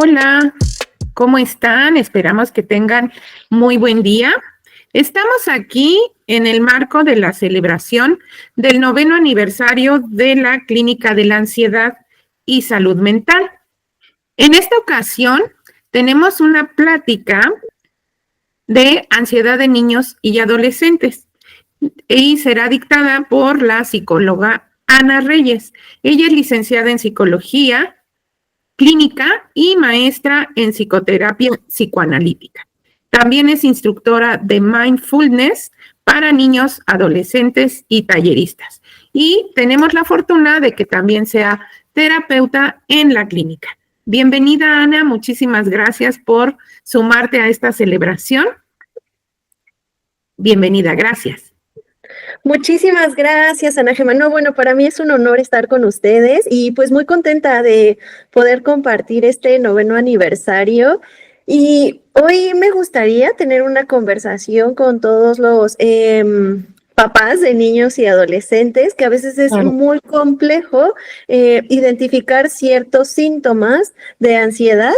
Hola, ¿cómo están? Esperamos que tengan muy buen día. Estamos aquí en el marco de la celebración del 9º aniversario de la Clínica de la Ansiedad y Salud Mental. En esta ocasión tenemos una plática de ansiedad de niños y adolescentes y será dictada por la psicóloga Ana Reyes. Ella es licenciada en psicología clínica y maestra en psicoterapia psicoanalítica. También es instructora de mindfulness para niños, adolescentes y talleristas. Y tenemos la fortuna de que también sea terapeuta en la clínica. Bienvenida, Ana. Muchísimas gracias por sumarte a esta celebración. Bienvenida, gracias. Muchísimas gracias, Ana Gemma. No, bueno, para mí es un honor estar con ustedes y pues muy contenta de poder compartir este 9º aniversario. Y hoy me gustaría tener una conversación con todos los papás de niños y adolescentes, que a veces es muy complejo identificar ciertos síntomas de ansiedad.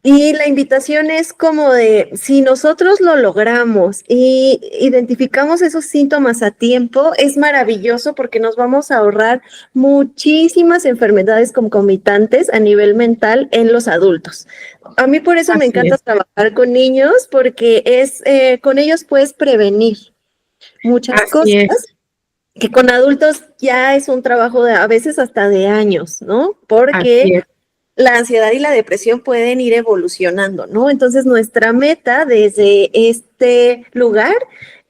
Y la invitación es como de, si nosotros lo logramos y identificamos esos síntomas a tiempo, es maravilloso porque nos vamos a ahorrar muchísimas enfermedades concomitantes a nivel mental en los adultos. A mí por eso me encanta trabajar con niños, porque con ellos puedes prevenir muchas cosas que con adultos ya es un trabajo a veces hasta de años, ¿no? Porque la ansiedad y la depresión pueden ir evolucionando, ¿no? Entonces, nuestra meta desde este lugar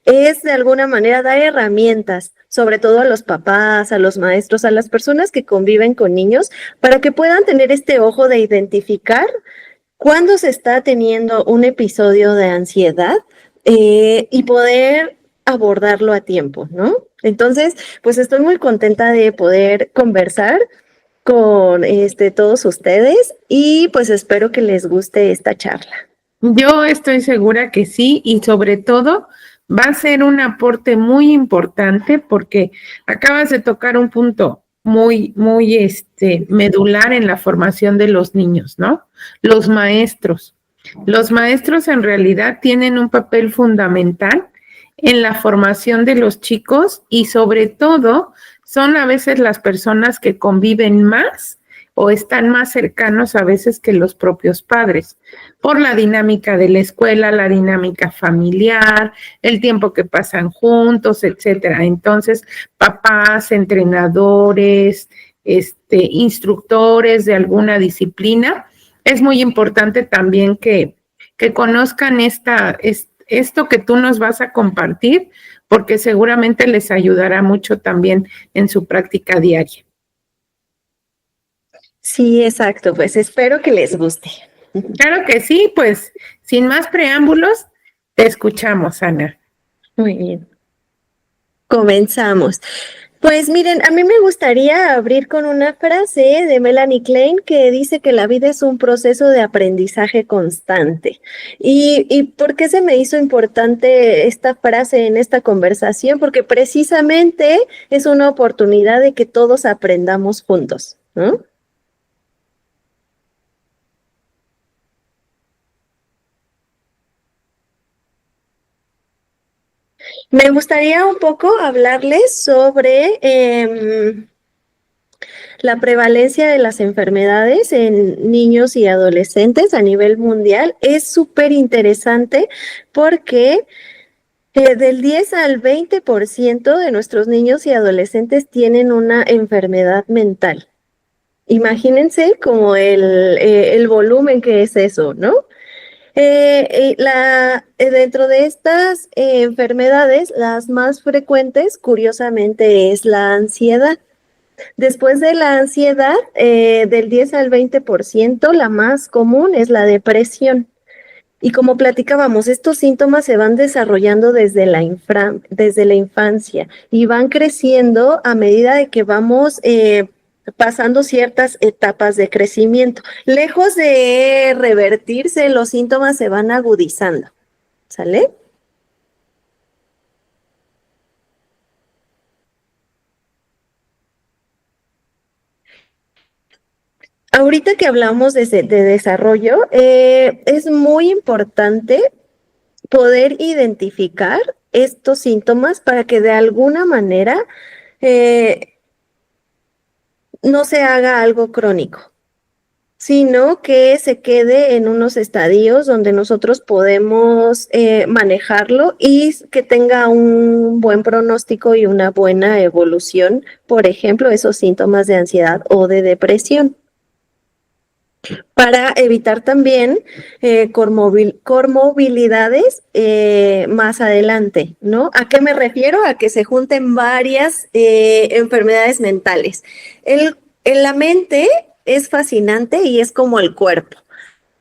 es de alguna manera dar herramientas, sobre todo a los papás, a los maestros, a las personas que conviven con niños, para que puedan tener este ojo de identificar cuándo se está teniendo un episodio de ansiedad y poder abordarlo a tiempo, ¿no? Entonces, pues estoy muy contenta de poder conversar con todos ustedes y pues espero que les guste esta charla. Yo estoy segura que sí, y sobre todo va a ser un aporte muy importante porque acabas de tocar un punto muy medular en la formación de los niños, ¿no? Los maestros. Los maestros en realidad tienen un papel fundamental en la formación de los chicos y sobre todo son a veces las personas que conviven más o están más cercanos a veces que los propios padres, por la dinámica de la escuela, la dinámica familiar, el tiempo que pasan juntos, etcétera. Entonces, papás, entrenadores, instructores de alguna disciplina, es muy importante también que conozcan esto que tú nos vas a compartir, porque seguramente les ayudará mucho también en su práctica diaria. Sí, exacto, pues espero que les guste. Claro que sí, pues sin más preámbulos, te escuchamos, Ana. Muy bien. Comenzamos. Pues miren, a mí me gustaría abrir con una frase de Melanie Klein que dice que la vida es un proceso de aprendizaje constante. ¿Y por qué se me hizo importante esta frase en esta conversación? Porque precisamente es una oportunidad de que todos aprendamos juntos, ¿no? Me gustaría un poco hablarles sobre la prevalencia de las enfermedades en niños y adolescentes a nivel mundial. Es súper interesante porque del 10 al 20% de nuestros niños y adolescentes tienen una enfermedad mental. Imagínense como el volumen que es eso, ¿no? Dentro de estas enfermedades, las más frecuentes, curiosamente, es la ansiedad. Después de la ansiedad, del 10 al 20%, la más común es la depresión. Y como platicábamos, estos síntomas se van desarrollando desde la infancia y van creciendo a medida de que vamos pasando ciertas etapas de crecimiento. Lejos de revertirse, los síntomas se van agudizando. ¿Sale? ahorita que hablamos de desarrollo, es muy importante poder identificar estos síntomas para que de alguna manera no se haga algo crónico, sino que se quede en unos estadios donde nosotros podemos manejarlo y que tenga un buen pronóstico y una buena evolución, por ejemplo, esos síntomas de ansiedad o de depresión. Para evitar también comorbilidades más adelante, ¿no? ¿A qué me refiero? A que se junten varias enfermedades mentales. La mente es fascinante y es como el cuerpo.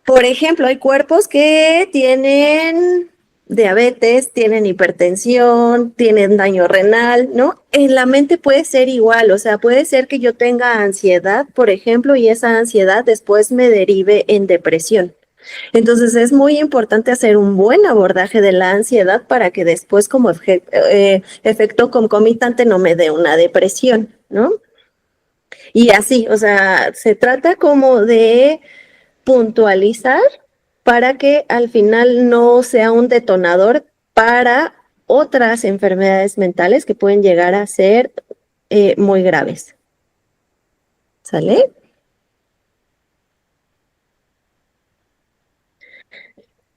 Por ejemplo, hay cuerpos que tienen diabetes, tienen hipertensión, tienen daño renal, ¿no? En la mente puede ser igual, o sea, puede ser que yo tenga ansiedad, por ejemplo, y esa ansiedad después me derive en depresión. Entonces es muy importante hacer un buen abordaje de la ansiedad para que después como efecto concomitante no me dé una depresión, ¿no? Y así, o sea, se trata como de puntualizar para que al final no sea un detonador para otras enfermedades mentales que pueden llegar a ser muy graves. ¿Sale?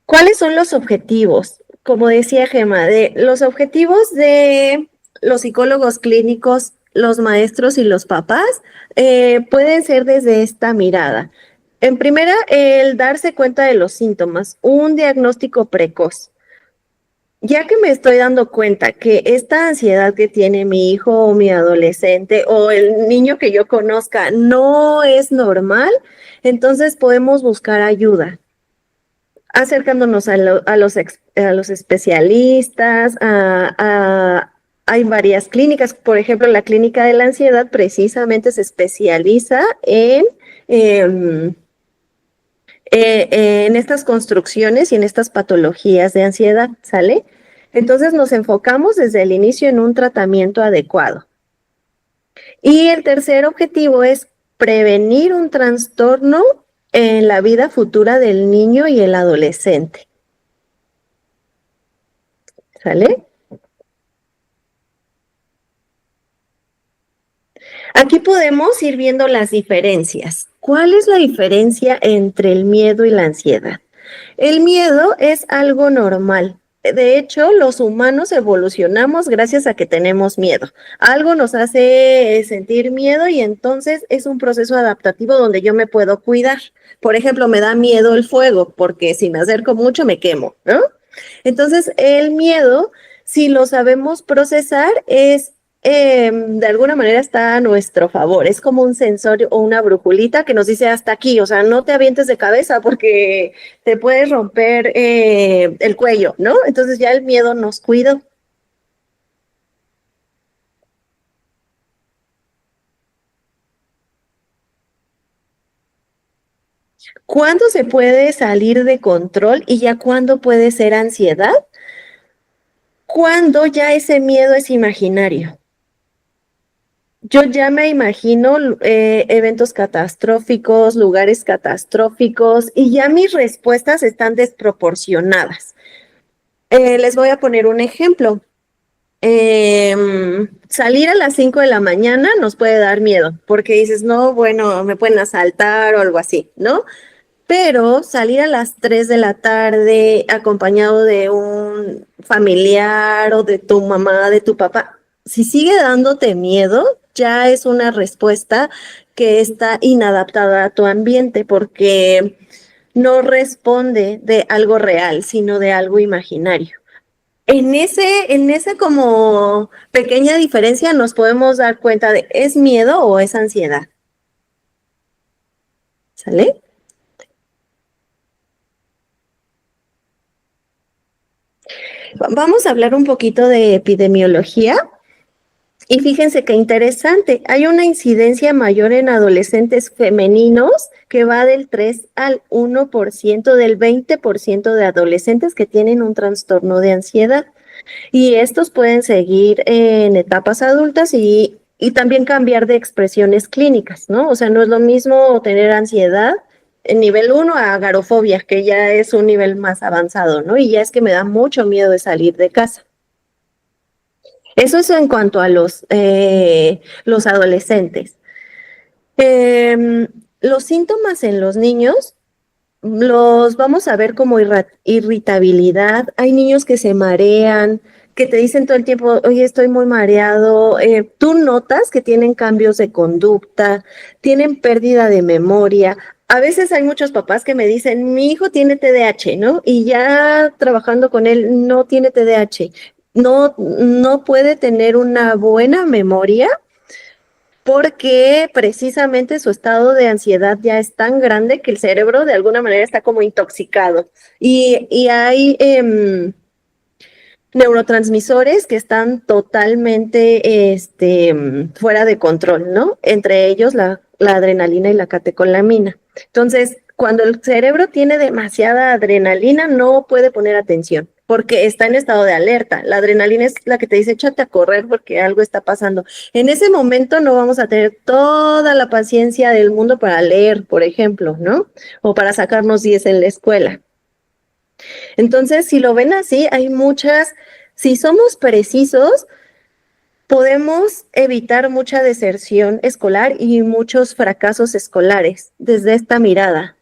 ¿Cuáles son los objetivos? Como decía Gemma, los objetivos de los psicólogos clínicos, los maestros y los papás pueden ser desde esta mirada. En primera, el darse cuenta de los síntomas, un diagnóstico precoz. Ya que me estoy dando cuenta que esta ansiedad que tiene mi hijo o mi adolescente o el niño que yo conozca no es normal, entonces podemos buscar ayuda, acercándonos a los especialistas, hay varias clínicas, por ejemplo, la clínica de la ansiedad precisamente se especializa em, en estas construcciones y en estas patologías de ansiedad, ¿sale? Entonces nos enfocamos desde el inicio en un tratamiento adecuado. Y el tercer objetivo es prevenir un trastorno en la vida futura del niño y el adolescente. ¿Sale? Aquí podemos ir viendo las diferencias. ¿Cuál es la diferencia entre el miedo y la ansiedad? El miedo es algo normal. De hecho, los humanos evolucionamos gracias a que tenemos miedo. Algo nos hace sentir miedo y entonces es un proceso adaptativo donde yo me puedo cuidar. Por ejemplo, me da miedo el fuego porque si me acerco mucho me quemo, ¿no? Entonces, el miedo, si lo sabemos procesar, de alguna manera está a nuestro favor. Es como un sensor o una brujulita que nos dice hasta aquí, o sea, no te avientes de cabeza porque te puedes romper el cuello, ¿no? Entonces ya el miedo nos cuida. ¿Cuándo se puede salir de control y ya cuándo puede ser ansiedad? Cuando ya ese miedo es imaginario. Yo ya me imagino eventos catastróficos, lugares catastróficos y ya mis respuestas están desproporcionadas. Les voy a poner un ejemplo. Salir a las 5 de la mañana nos puede dar miedo porque dices, no, bueno, me pueden asaltar o algo así, ¿no? Pero salir a las 3 de la tarde acompañado de un familiar o de tu mamá, de tu papá, si sigue dándote miedo, ya es una respuesta que está inadaptada a tu ambiente porque no responde de algo real, sino de algo imaginario. En esa como pequeña diferencia nos podemos dar cuenta de ¿es miedo o es ansiedad? ¿Sale? Vamos a hablar un poquito de epidemiología. Y fíjense qué interesante, hay una incidencia mayor en adolescentes femeninos que va del 3 al 1% del 20% de adolescentes que tienen un trastorno de ansiedad. Y estos pueden seguir en etapas adultas y y también cambiar de expresiones clínicas, ¿no? O sea, no es lo mismo tener ansiedad en nivel 1 a agorafobia, que ya es un nivel más avanzado, ¿no? Y ya es que me da mucho miedo de salir de casa. Eso es en cuanto a los adolescentes. Los síntomas en los niños los vamos a ver como irritabilidad. Hay niños que se marean, que te dicen todo el tiempo, oye, estoy muy mareado. Tú notas que tienen cambios de conducta, tienen pérdida de memoria. A veces hay muchos papás que me dicen, mi hijo tiene TDAH, ¿no? Y ya trabajando con él, no tiene TDAH. No puede tener una buena memoria porque precisamente su estado de ansiedad ya es tan grande que el cerebro de alguna manera está como intoxicado. Y hay neurotransmisores que están totalmente fuera de control, ¿no? Entre ellos la adrenalina y la catecolamina. Entonces, cuando el cerebro tiene demasiada adrenalina, no puede poner atención porque está en estado de alerta. La adrenalina es la que te dice, échate a correr porque algo está pasando. En ese momento no vamos a tener toda la paciencia del mundo para leer, por ejemplo, ¿no? O para sacarnos 10 en la escuela. Entonces, si lo ven así, hay muchas, si somos precisos, podemos evitar mucha deserción escolar y muchos fracasos escolares desde esta mirada.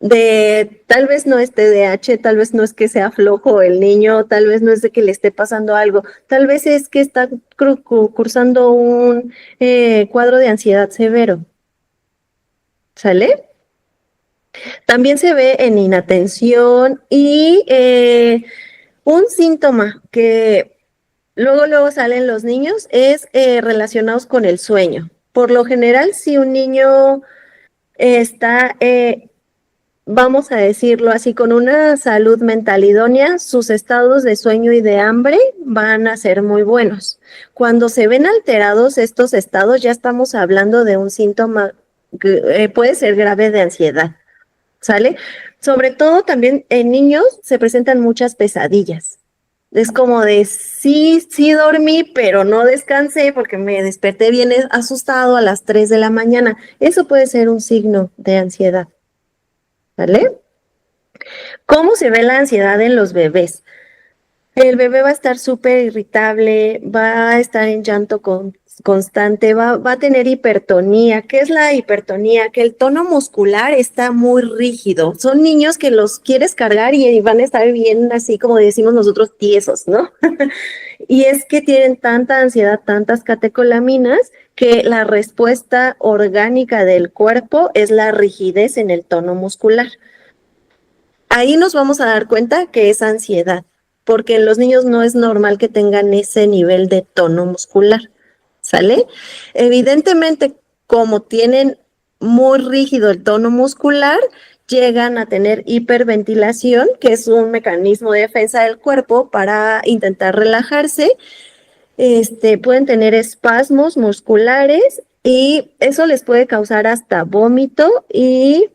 De tal vez no es TDAH, tal vez no es que sea flojo el niño, tal vez no es de que le esté pasando algo, tal vez es que está cursando un cuadro de ansiedad severo. ¿Sale? También se ve en inatención y un síntoma que luego salen los niños es relacionados con el sueño. Por lo general, si un niño está, vamos a decirlo así, con una salud mental idónea, sus estados de sueño y de hambre van a ser muy buenos. Cuando se ven alterados estos estados, ya estamos hablando de un síntoma que puede ser grave de ansiedad. ¿Sale? Sobre todo también en niños se presentan muchas pesadillas. Es como de sí dormí, pero no descansé porque me desperté bien asustado a las 3 de la mañana. Eso puede ser un signo de ansiedad. ¿Vale? ¿Cómo se ve la ansiedad en los bebés? El bebé va a estar súper irritable, va a estar en llanto constante, va a tener hipertonía. ¿Qué es la hipertonía? Que el tono muscular está muy rígido. Son niños que los quieres cargar y van a estar bien así como decimos nosotros tiesos, ¿no? Y es que tienen tanta ansiedad, tantas catecolaminas, que la respuesta orgánica del cuerpo es la rigidez en el tono muscular. Ahí nos vamos a dar cuenta que es ansiedad, porque en los niños no es normal que tengan ese nivel de tono muscular, ¿sale? Evidentemente, como tienen muy rígido el tono muscular, llegan a tener hiperventilación, que es un mecanismo de defensa del cuerpo para intentar relajarse. Pueden tener espasmos musculares y eso les puede causar hasta vómito y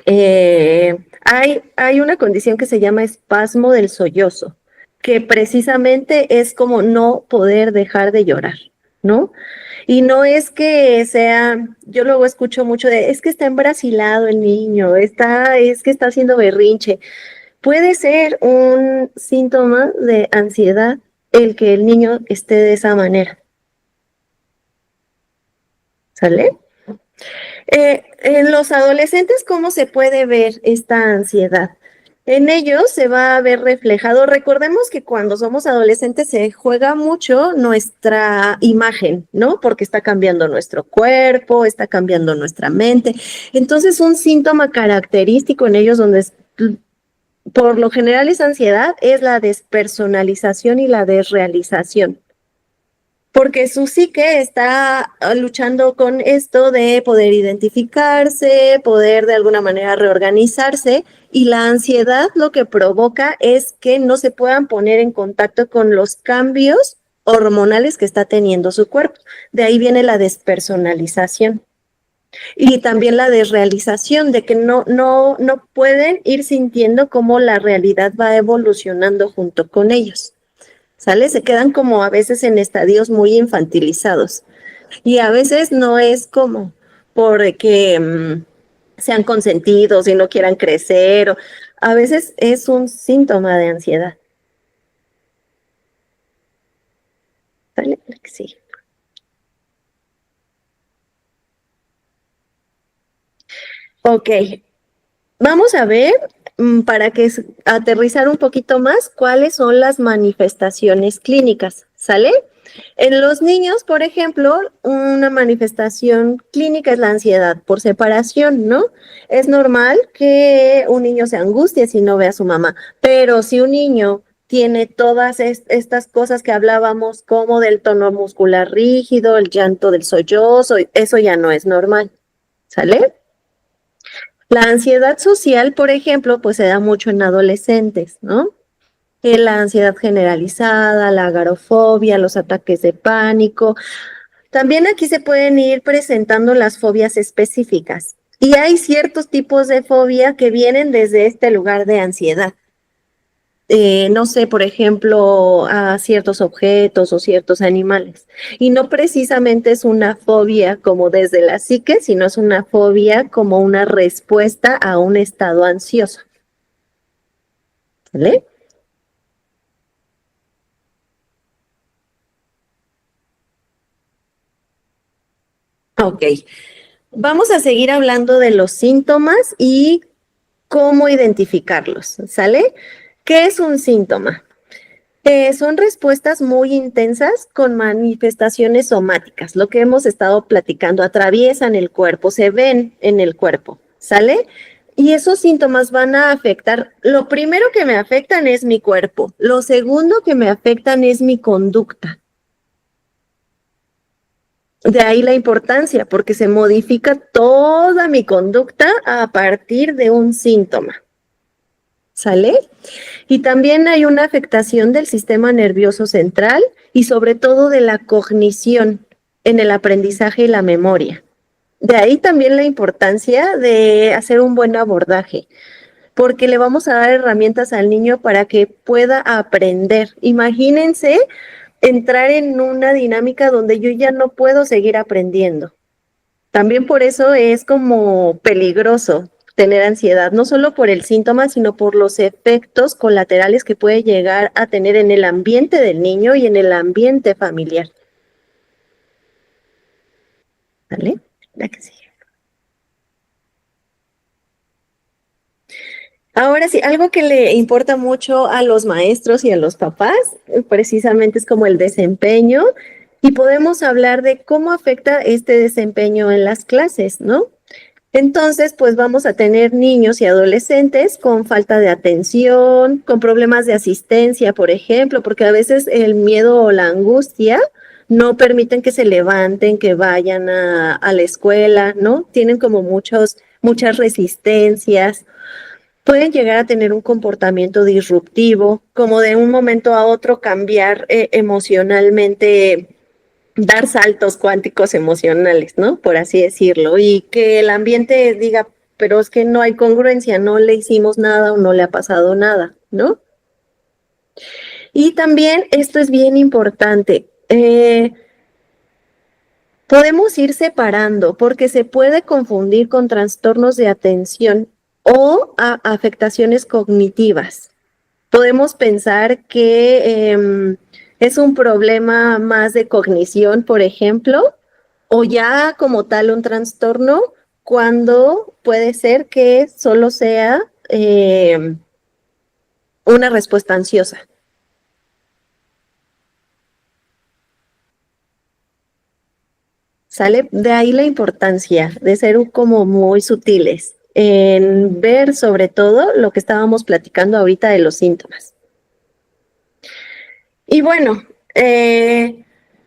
hay una condición que se llama espasmo del sollozo, que precisamente es como no poder dejar de llorar, ¿no? Y no es que sea, yo luego escucho mucho de, es que está embrasilado el niño, es que está haciendo berrinche. Puede ser un síntoma de ansiedad el que el niño esté de esa manera. ¿Sale? En los adolescentes, ¿cómo se puede ver esta ansiedad? En ellos se va a ver reflejado. Recordemos que cuando somos adolescentes se juega mucho nuestra imagen, ¿no? Porque está cambiando nuestro cuerpo, está cambiando nuestra mente. Entonces, un síntoma característico en ellos donde por lo general es ansiedad es la despersonalización y la desrealización. Porque su psique está luchando con esto de poder identificarse, poder de alguna manera reorganizarse, y la ansiedad lo que provoca es que no se puedan poner en contacto con los cambios hormonales que está teniendo su cuerpo. De ahí viene la despersonalización. Y también la desrealización, de que no pueden ir sintiendo cómo la realidad va evolucionando junto con ellos. ¿sale? Se quedan como a veces en estadios muy infantilizados. Y a veces no es como porque sean consentidos y no quieran crecer, o a veces es un síntoma de ansiedad. ¿Vale? Sí. Ok, vamos a ver para que aterrizar un poquito más cuáles son las manifestaciones clínicas, ¿sale? En los niños, por ejemplo, una manifestación clínica es la ansiedad por separación, ¿no? Es normal que un niño se angustie si no ve a su mamá, pero si un niño tiene todas estas cosas que hablábamos, como del tono muscular rígido, el llanto del sollozo, eso ya no es normal, ¿sale? La ansiedad social, por ejemplo, pues se da mucho en adolescentes, ¿no? La ansiedad generalizada, la agorafobia, los ataques de pánico. También aquí se pueden ir presentando las fobias específicas. Y hay ciertos tipos de fobia que vienen desde este lugar de ansiedad. No sé, por ejemplo, a ciertos objetos o ciertos animales. Y no precisamente es una fobia como desde la psique, sino es una fobia como una respuesta a un estado ansioso. ¿Vale? Ok. Vamos a seguir hablando de los síntomas y cómo identificarlos, ¿sale? ¿Qué es un síntoma? Son respuestas muy intensas con manifestaciones somáticas, lo que hemos estado platicando, atraviesan el cuerpo, se ven en el cuerpo, ¿sale? Y esos síntomas van a afectar, lo primero que me afectan es mi cuerpo, lo segundo que me afectan es mi conducta. De ahí la importancia, porque se modifica toda mi conducta a partir de un síntoma. ¿Sale? Y también hay una afectación del sistema nervioso central y sobre todo de la cognición en el aprendizaje y la memoria. De ahí también la importancia de hacer un buen abordaje, porque le vamos a dar herramientas al niño para que pueda aprender. Imagínense entrar en una dinámica donde yo ya no puedo seguir aprendiendo. También por eso es como peligroso tener ansiedad, no solo por el síntoma, sino por los efectos colaterales que puede llegar a tener en el ambiente del niño y en el ambiente familiar. ¿Vale? La que sigue. Ahora sí, algo que le importa mucho a los maestros y a los papás, precisamente es como el desempeño, y podemos hablar de cómo afecta este desempeño en las clases, ¿no? Entonces, pues vamos a tener niños y adolescentes con falta de atención, con problemas de asistencia, por ejemplo, porque a veces el miedo o la angustia no permiten que se levanten, que vayan a la escuela, ¿no? Tienen como muchas resistencias. Pueden llegar a tener un comportamiento disruptivo, como de un momento a otro cambiar emocionalmente, dar saltos cuánticos emocionales, ¿no? Por así decirlo, y que el ambiente diga, pero es que no hay congruencia, no le hicimos nada o no le ha pasado nada, ¿no? Y también esto es bien importante. Podemos ir separando porque se puede confundir con trastornos de atención o afectaciones cognitivas. Podemos pensar que es un problema más de cognición, por ejemplo, o ya como tal un trastorno, cuando puede ser que solo sea una respuesta ansiosa. ¿Sale? De ahí la importancia de ser como muy sutiles en ver sobre todo lo que estábamos platicando ahorita de los síntomas. Y bueno,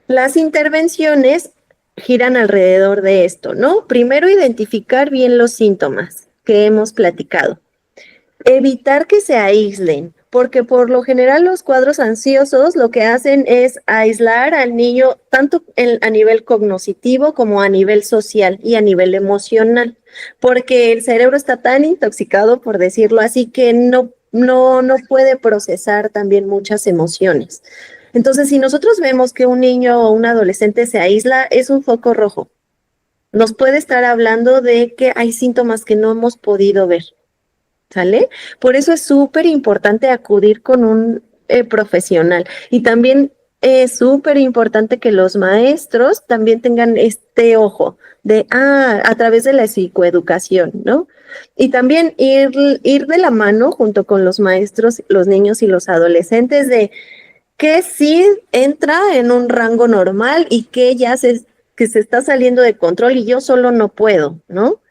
las intervenciones giran alrededor de esto, ¿no? Primero, identificar bien los síntomas que hemos platicado. Evitar que se aíslen, porque por lo general los cuadros ansiosos lo que hacen es aislar al niño tanto a nivel cognitivo como a nivel social y a nivel emocional, porque el cerebro está tan intoxicado, por decirlo así, que no puede procesar también muchas emociones. Entonces, si nosotros vemos que un niño o un adolescente se aísla, es un foco rojo. Nos puede estar hablando de que hay síntomas que no hemos podido ver, ¿sale? Por eso es súper importante acudir con un profesional. Y también es súper importante que los maestros también tengan este ojo de, a través de la psicoeducación, ¿no? Y también ir de la mano junto con los maestros, los niños y los adolescentes de que sí entra en un rango normal y que que se está saliendo de control y yo solo no puedo, ¿no?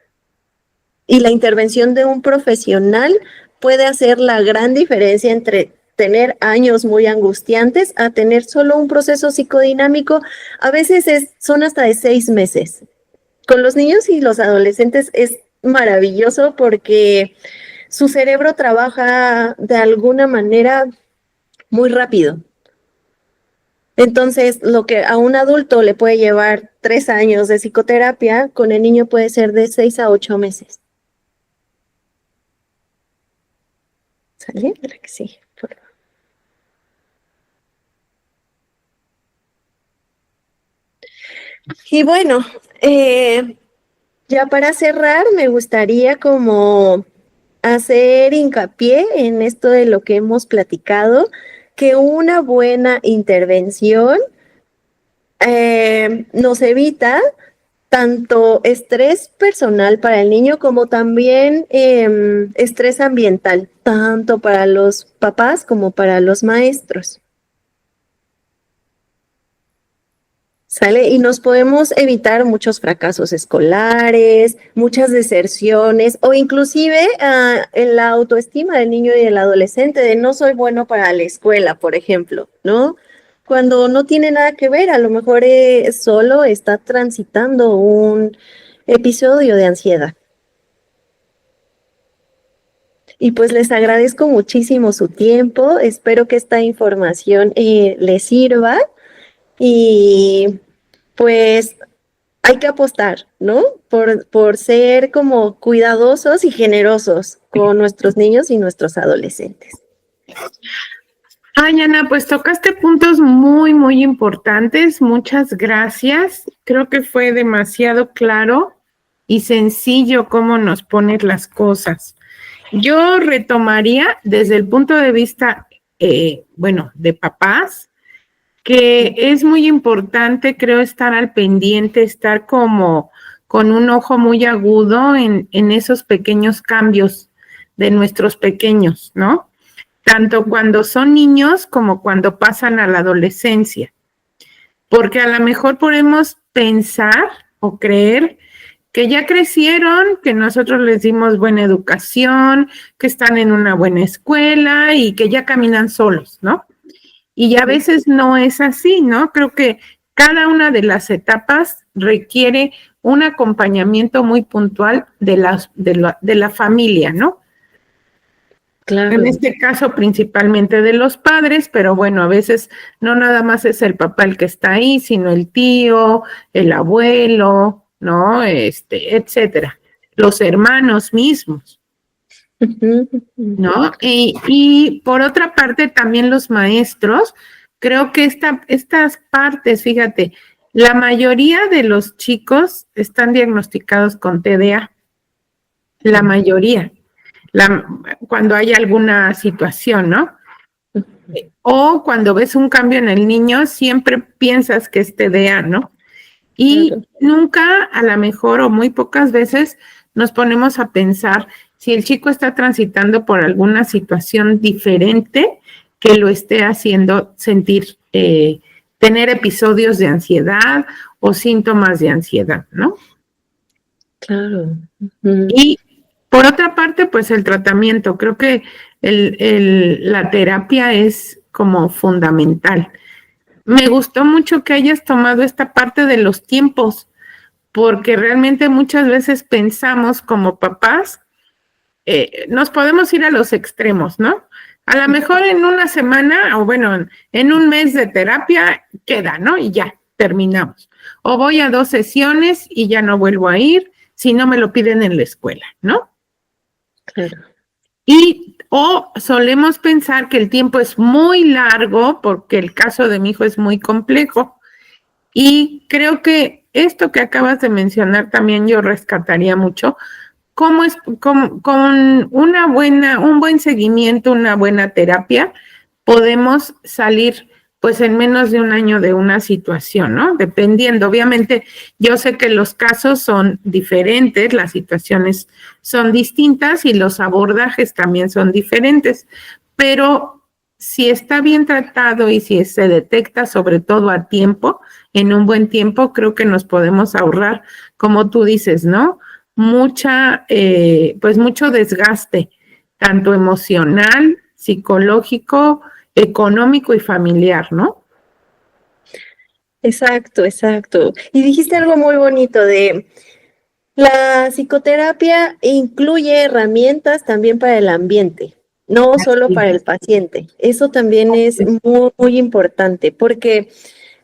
Y la intervención de un profesional puede hacer la gran diferencia entre tener años muy angustiantes a tener solo un proceso psicodinámico. A veces son hasta de 6 meses. Con los niños y los adolescentes es maravilloso porque su cerebro trabaja de alguna manera muy rápido. Entonces, lo que a un adulto le puede llevar 3 años de psicoterapia, con el niño puede ser de 6 a 8 meses. ¿Sale? La que sigue, por favor. Y bueno, ya para cerrar, me gustaría como hacer hincapié en esto de lo que hemos platicado, que una buena intervención nos evita tanto estrés personal para el niño como también estrés ambiental, tanto para los papás como para los maestros. ¿Sale? Y nos podemos evitar muchos fracasos escolares, muchas deserciones o inclusive en la autoestima del niño y del adolescente de no soy bueno para la escuela, por ejemplo, ¿no? Cuando no tiene nada que ver, a lo mejor solo está transitando un episodio de ansiedad. Y pues les agradezco muchísimo su tiempo, espero que esta información les sirva y pues hay que apostar, ¿no? Por ser como cuidadosos y generosos con nuestros niños y nuestros adolescentes. Ay, Ana, pues tocaste puntos muy, muy importantes. Muchas gracias. Creo que fue demasiado claro y sencillo cómo nos pones las cosas. Yo retomaría desde el punto de vista, de papás, que es muy importante, creo, estar al pendiente, estar como con un ojo muy agudo en esos pequeños cambios de nuestros pequeños, ¿no? Tanto cuando son niños como cuando pasan a la adolescencia. Porque a lo mejor podemos pensar o creer que ya crecieron, que nosotros les dimos buena educación, que están en una buena escuela y que ya caminan solos, ¿no? Y a veces no es así, ¿no? Creo que cada una de las etapas requiere un acompañamiento muy puntual de la familia, ¿no? Claro. En este caso, principalmente de los padres, pero bueno, a veces no nada más es el papá el que está ahí, sino el tío, el abuelo, ¿no? Etcétera. Los hermanos mismos, ¿no? Y por otra parte, también los maestros, creo que estas partes, fíjate, la mayoría de los chicos están diagnosticados con TDA, la mayoría. Cuando hay alguna situación, ¿no? O cuando ves un cambio en el niño, siempre piensas que es TDA, ¿no? Y nunca, a lo mejor, o muy pocas veces, nos ponemos a pensar si el chico está transitando por alguna situación diferente que lo esté haciendo sentir, tener episodios de ansiedad o síntomas de ansiedad, ¿no? Claro. Y por otra parte, pues el tratamiento, creo que la terapia es como fundamental. Me gustó mucho que hayas tomado esta parte de los tiempos, porque realmente muchas veces pensamos como papás, nos podemos ir a los extremos, ¿no? A lo mejor en una semana o bueno, en un mes de terapia queda, ¿no? Y ya, terminamos. O voy a 2 sesiones y ya no vuelvo a ir si no me lo piden en la escuela, ¿no? Claro. O solemos pensar que el tiempo es muy largo porque el caso de mi hijo es muy complejo. Y creo que esto que acabas de mencionar también yo rescataría mucho, cómo es con un buen seguimiento, una buena terapia, podemos salir pues en menos de un año de una situación, ¿no? Dependiendo, obviamente, yo sé que los casos son diferentes, las situaciones son distintas y los abordajes también son diferentes, pero si está bien tratado y si se detecta sobre todo a tiempo, en un buen tiempo, creo que nos podemos ahorrar, como tú dices, ¿no? Pues mucho desgaste, tanto emocional, psicológico, económico y familiar, ¿no? Exacto, exacto. Y dijiste algo muy bonito de la psicoterapia incluye herramientas también para el ambiente, no solo para el paciente. Eso también es muy, muy importante porque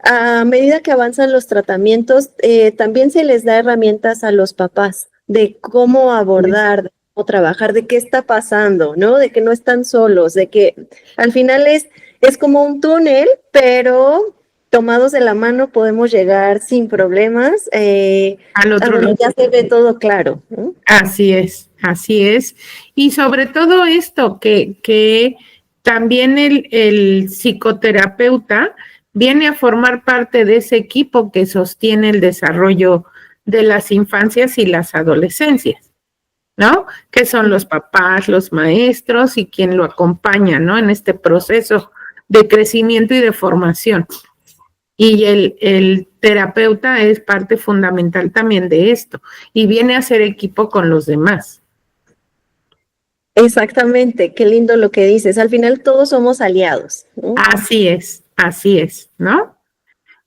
a medida que avanzan los tratamientos, también se les da herramientas a los papás de cómo abordar, de cómo trabajar, de qué está pasando, ¿no? De que no están solos, de que al final es como un túnel, pero tomados de la mano podemos llegar sin problemas Al a otro donde lado. ya se ve todo claro, ¿no? Así es, así es. Y sobre todo esto, que también el psicoterapeuta viene a formar parte de ese equipo que sostiene el desarrollo de las infancias y las adolescencias, ¿no? Que son los papás, los maestros y quien lo acompaña, ¿no? En este proceso de crecimiento y de formación. Y el terapeuta es parte fundamental también de esto y viene a ser equipo con los demás. Exactamente, qué lindo lo que dices. Al final todos somos aliados, ¿no? Así es, ¿no?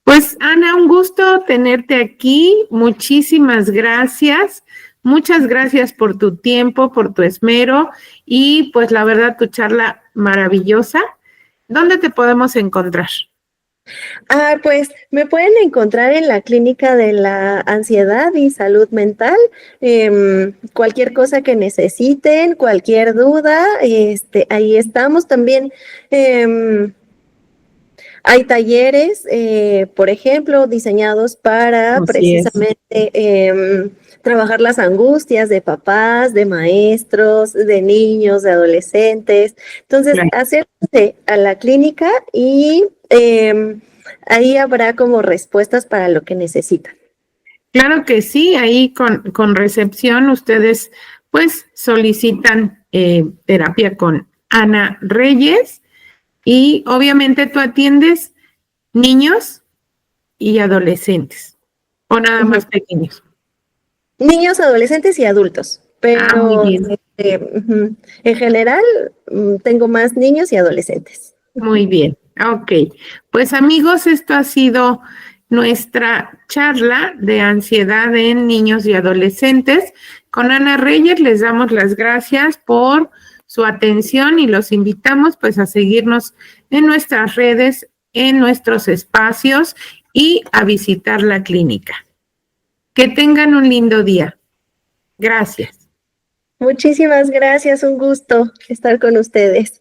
Pues Ana, un gusto tenerte aquí. Muchísimas gracias. Muchas gracias por tu tiempo, por tu esmero y pues la verdad tu charla maravillosa. ¿Dónde te podemos encontrar? Pues me pueden encontrar en la clínica de la ansiedad y salud mental. Cualquier cosa que necesiten, cualquier duda, ahí estamos también. Hay talleres, por ejemplo, diseñados para Así es. precisamente trabajar las angustias de papás, de maestros, de niños, de adolescentes. Entonces, Claro. acérquense a la clínica y ahí habrá como respuestas para lo que necesitan. Claro que sí, ahí con recepción ustedes pues solicitan terapia con Ana Reyes y obviamente tú atiendes niños y adolescentes o nada Ujú. más pequeños. Niños, adolescentes y adultos, Muy pero bien, en general tengo más niños y adolescentes. muy bien. Ok, pues amigos, esto ha sido nuestra charla de ansiedad en niños y adolescentes. Con Ana Reyes les damos las gracias por su atención y los invitamos pues a seguirnos en nuestras redes, en nuestros espacios y a visitar la clínica. Que tengan un lindo día. Gracias. Muchísimas gracias, un gusto estar con ustedes.